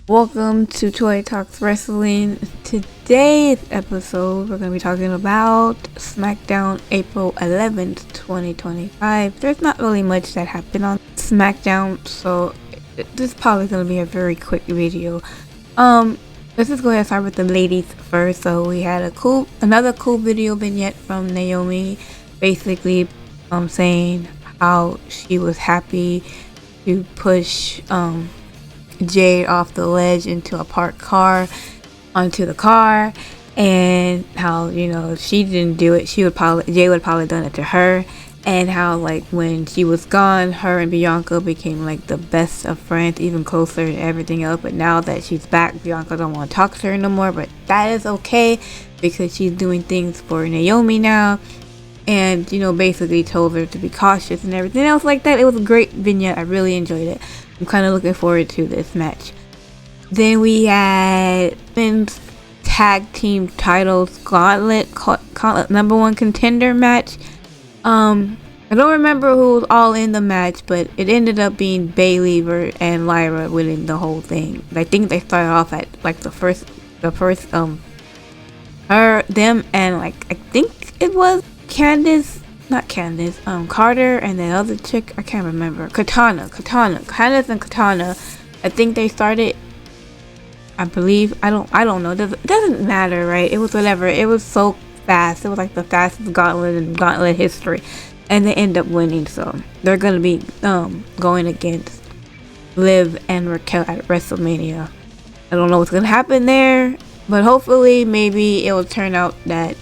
Welcome to Toy Talks Wrestling. Today's episode, we're going to be talking about Smackdown April 11th, 2025. There's not really much that happened on Smackdown, so this is probably going to be a very quick video. Let's just go ahead and start with the ladies first. So we had another cool video vignette from Naomi, basically saying how she was happy to push Jade off the ledge into a parked car onto the car, and how she didn't do it. Jade would probably done it to her, and how like when she was gone, her and Bianca became like the best of friends, even closer and everything else. But now that she's back, Bianca don't want to talk to her no more, but that is okay because she's doing things for Naomi now, and basically told her to be cautious and everything else like that. It was a great vignette. I really enjoyed it. I'm kind of looking forward to this match. Then we had men's tag team titles gauntlet number one contender match. I don't remember who was all in the match, but it ended up being Bayley and Lyra winning the whole thing. I think they started off at like the first them and like I think it was Carter and the other chick, I can't remember. Candice and Katana. I think they started, I believe, I don't know. It doesn't matter, right? It was whatever. It was so fast. It was like the fastest gauntlet in gauntlet history. And they end up winning, so they're gonna be going against Liv and Raquel at WrestleMania. I don't know what's gonna happen there, but hopefully maybe it will turn out that,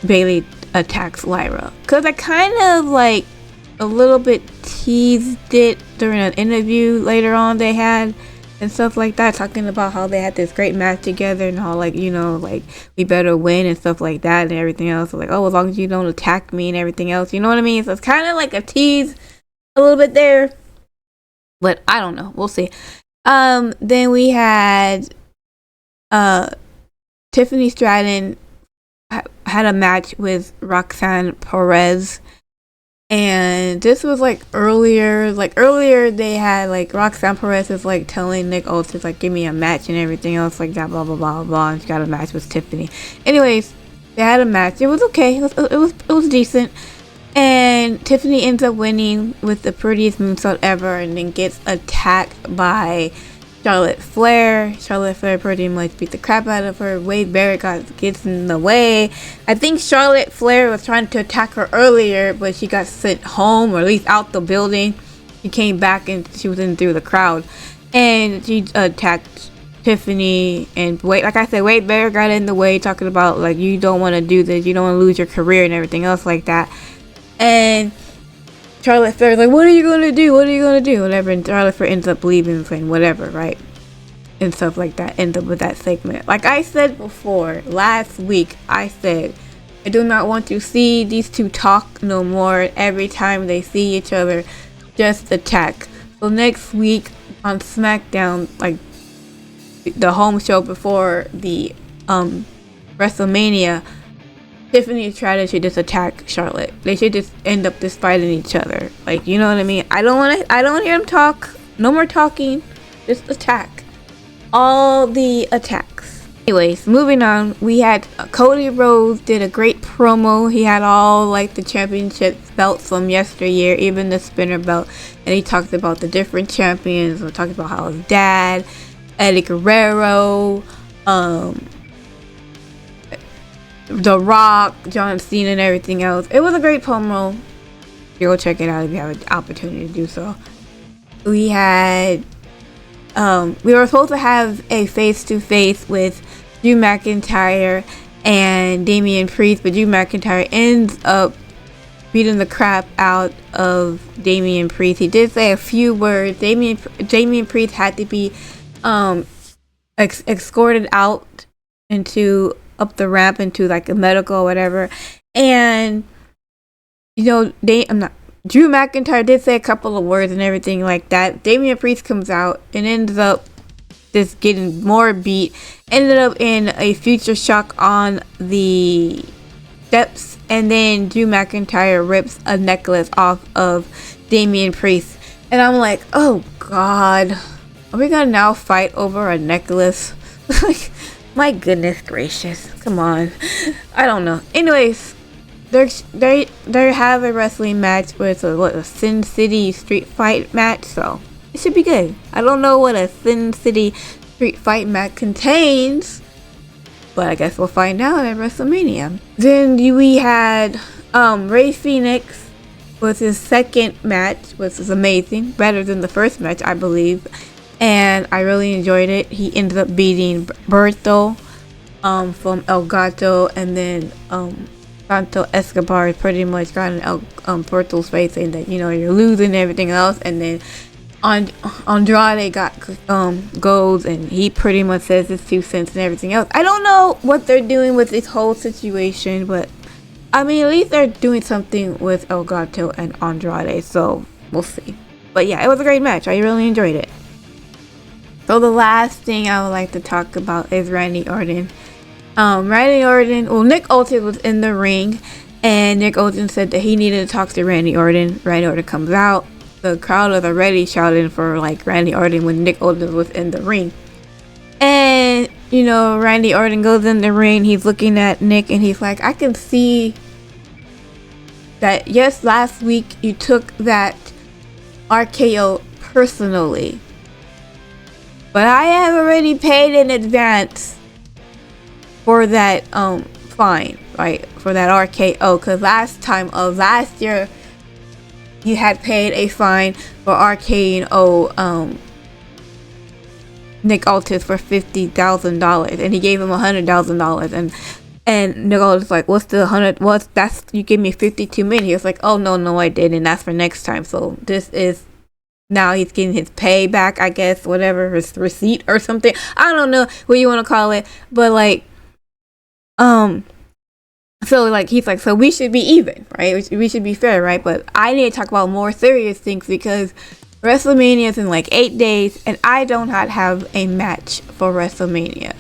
Bayley attacks Lyra, because I kind of like a little bit teased it during an interview later on they had and stuff like that, talking about how they had this great match together and how like like we better win and stuff like that and everything else. So, like, oh, as long as you don't attack me and everything else, you know what I mean? So it's kind of like a tease a little bit there, but I don't know, we'll see. Then we had Tiffany Stratton had a match with Roxanne Perez, and this was like earlier they had like Roxanne Perez is like telling Nick Aldis like give me a match and everything else like that, blah blah blah blah, and she got a match with Tiffany. Anyways, they had a match. It was okay. It was decent, and Tiffany ends up winning with the prettiest moonsault ever, and then gets attacked by Charlotte Flair pretty much beat the crap out of her. Wade Barrett gets in the way. I think Charlotte Flair was trying to attack her earlier, but she got sent home, or at least out the building. She came back and she was in through the crowd, and she attacked Tiffany. And Wade Barrett got in the way, talking about like, you don't want to do this, you don't want to lose your career and everything else like that. And Charlotte Flair's like, what are you gonna do? Whatever. And Charlotte Flair ends up leaving and saying whatever, right? And stuff like that. End up with that segment. Like I said before, last week, I said I do not want to see these two talk no more. Every time they see each other, just attack. So next week on Smackdown, like the home show before the WrestleMania, Tiffany and Stratton should just attack Charlotte. They should just end up just fighting each other. Like, you know what I mean? I don't want to hear them talk. No more talking. Just attack. All the attacks. Anyways, moving on. We had Cody Rhodes did a great promo. He had all like the championship belts from yesteryear, even the spinner belt. And he talked about the different champions. We talked about how his dad, Eddie Guerrero, The Rock, John Cena, and everything else. It was a great promo. Go check it out if you have an opportunity to do so. We had we were supposed to have a face-to-face with Drew McIntyre and Damian Priest, but Drew McIntyre ends up beating the crap out of Damian Priest. He did say a few words. Damian Priest had to be escorted out up the ramp into like a medical or whatever. And Drew McIntyre did say a couple of words and everything like that. Damian Priest comes out and ends up just getting more beat. Ended up in a future shock on the steps, and then Drew McIntyre rips a necklace off of Damian Priest. And I'm like, oh god, Are we gonna now fight over a necklace? Like, my goodness gracious. Come on. I don't know. Anyways, they have a wrestling match with a Sin City street fight match, so it should be good. I don't know what a Sin City street fight match contains, but I guess we'll find out at WrestleMania. Then we had Rey Fenix with his second match, which was amazing, better than the first match, I believe, and I really enjoyed it. He ended up beating Berto from El Gato, and then Santo Escobar pretty much got in Berto's face saying that, you know, you're losing and everything else, and then Andrade goes and he pretty much says his 2 cents and everything else. I don't know what they're doing with this whole situation, but I mean, at least they're doing something with El Gato and Andrade, so we'll see. But yeah, it was a great match. I really enjoyed it. So the last thing I would like to talk about is Randy Orton. Nick Aldis was in the ring, and Nick Aldis said that he needed to talk to Randy Orton. Randy Orton comes out. The crowd was already shouting for like Randy Orton when Nick Aldis was in the ring. And, you know, Randy Orton goes in the ring. He's looking at Nick and he's like, I can see that, yes, last week you took that RKO personally, but I have already paid in advance for that fine, right? For that RKO, because last year you had paid a fine for RKO Nick Aldis for $50,000, and he gave him $100,000, and Nick Aldis was like, what's the 100? What's that's you gave me 52 million. He was like, oh no I didn't. That's for next time. So this is now he's getting his pay back, I guess, whatever, his receipt or something. I don't know what you want to call it, but like, so like he's like, so we should be even, right? We should be fair, right? But I need to talk about more serious things because WrestleMania is in like 8 days, and I do not have a match for WrestleMania,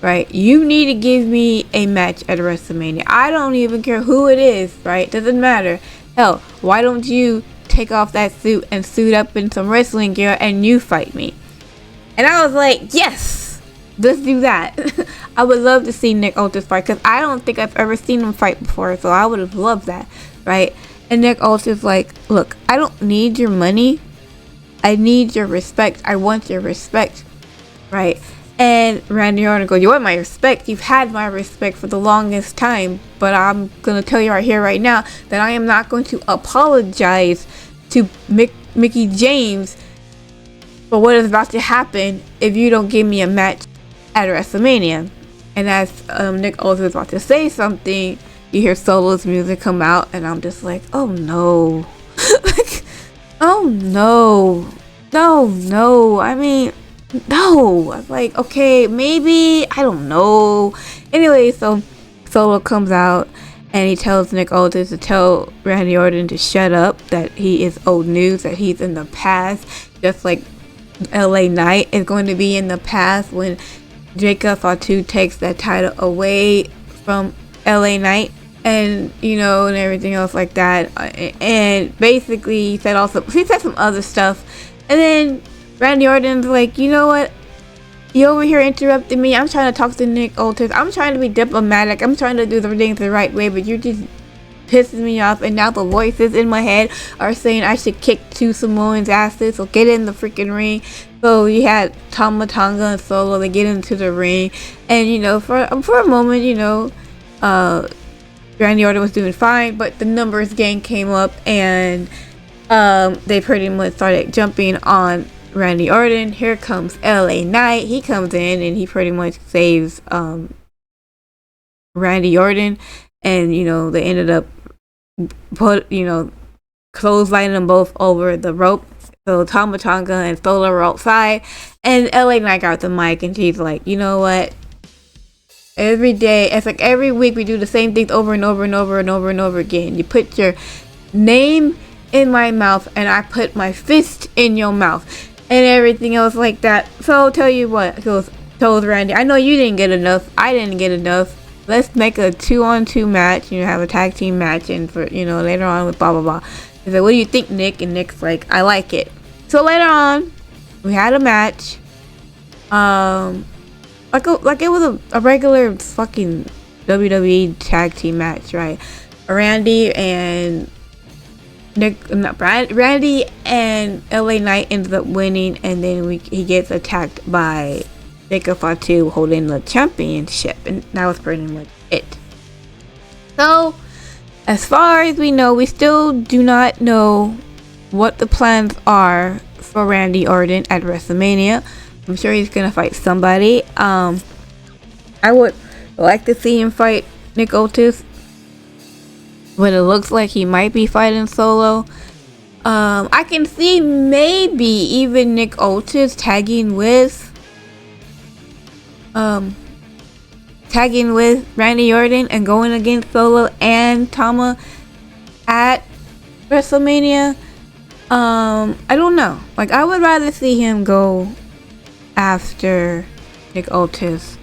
right? You need to give me a match at WrestleMania. I don't even care who it is, right? Doesn't matter. Hell, why don't you take off that suit and suit up in some wrestling gear and you fight me? And I was like, yes, let's do that. I would love to see Nick Aldis fight because I don't think I've ever seen him fight before, so I would have loved that, right? And Nick Aldis like, look, I don't need your money. I need your respect. I want your respect, right? And Randy Orton goes, you want my respect? You've had my respect for the longest time, but I'm going to tell you right here, right now, that I am not going to apologize to Mickey James for what is about to happen if you don't give me a match at WrestleMania. And as Nick Aldis is about to say something, you hear Solo's music come out, and I'm just like, oh no. Like, oh no. No. I mean, no. I'm like, okay, maybe, I don't know. Anyway, so Solo comes out and he tells Nick Aldis to tell Randy Orton to shut up, that he is old news, that he's in the past, just like LA Knight is going to be in the past when Jacob Fatu takes that title away from LA Knight, and you know, and everything else like that. And basically he said some other stuff, and then Randy Orton's like, you know what, you over here interrupting me. I'm trying to talk to Nick Aldis. I'm trying to be diplomatic. I'm trying to do the things the right way, but you're just pissing me off. And now the voices in my head are saying I should kick 2 Samoans' asses, so get in the freaking ring. So you had Tama Tonga and Solo, they get into the ring, and you know, for a moment, you know, Randy Orton was doing fine, but the numbers game came up, and they pretty much started jumping on Randy Orton. Here comes LA Knight. He comes in and he pretty much saves Randy Orton, and you know, they ended up clotheslining them both over the rope. So Tama Tonga and Solo were outside, and LA Knight got the mic, and she's like, you know what? Every day, it's like every week we do the same things over and over and over and over and over again. You put your name in my mouth, and I put my fist in your mouth, and everything else like that. So I'll tell you what, he told Randy, I know you didn't get enough. I didn't get enough. Let's make a 2-on-2 match. You know, have a tag team match, and for, you know, later on with blah blah blah. He said, what do you think, Nick? And Nick's like, I like it. So later on, We had a match. Like it was a regular fucking WWE tag team match, right? Randy and Randy and LA Knight ends up winning, and then he gets attacked by Jacob Fatu holding the championship, and that was pretty much it. So, as far as we know, we still do not know what the plans are for Randy Orton at WrestleMania. I'm sure he's gonna fight somebody. I would like to see him fight Nick Otis, but it looks like he might be fighting solo. I can see maybe even Nick Otis tagging with Randy Orton and going against Solo and Tama at WrestleMania. I don't know. Like, I would rather see him go after Nick Otis,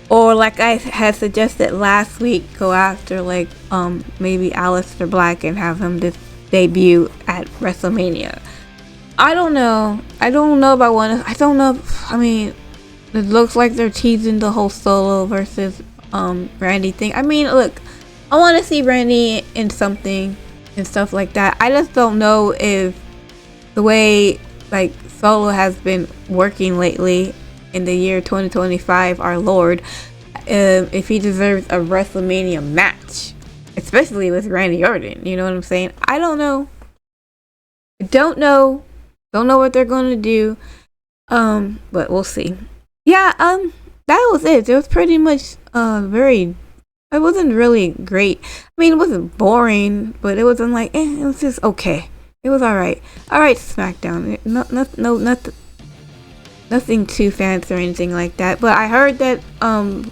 or like I had suggested last week, go after like maybe Aleister Black and have him debut at WrestleMania. I don't know about one. I don't know. I mean, it looks like they're teasing the whole Solo versus Randy thing. I mean, look, I want to see Randy in something and stuff like that. I just don't know if the way like Solo has been working lately in the year 2025, our Lord, if he deserves a WrestleMania match, especially with Randy Orton. You know what I'm saying? I don't know. Don't know what they're gonna do. But we'll see. Yeah, that was it. It was pretty much it wasn't really great. I mean, it wasn't boring, but it wasn't like it was just okay. It was alright. Alright, Smackdown. Nothing too fancy or anything like that. But I heard that John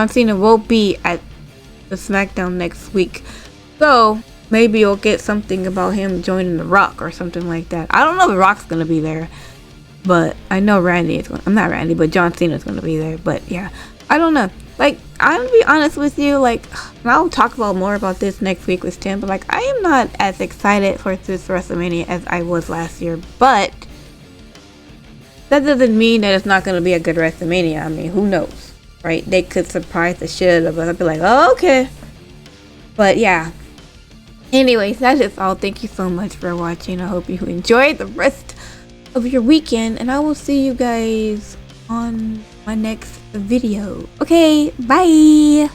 Cena will be at the Smackdown next week. So maybe you'll get something about him joining The Rock or something like that. I don't know if The Rock's gonna be there, but I know I'm not Randy, but John Cena's gonna be there. But yeah, I don't know. Like, I'm gonna be honest with you, like, I'll talk about more about this next week with Tim, but like, I am not as excited for this WrestleMania as I was last year, but that doesn't mean that it's not gonna be a good WrestleMania. I mean, who knows, right? They could surprise the shit out of us. I'd be like, oh, okay. But yeah. Anyways, that is all. Thank you so much for watching. I hope you enjoyed the rest of your weekend, and I will see you guys on my next video. Okay, bye.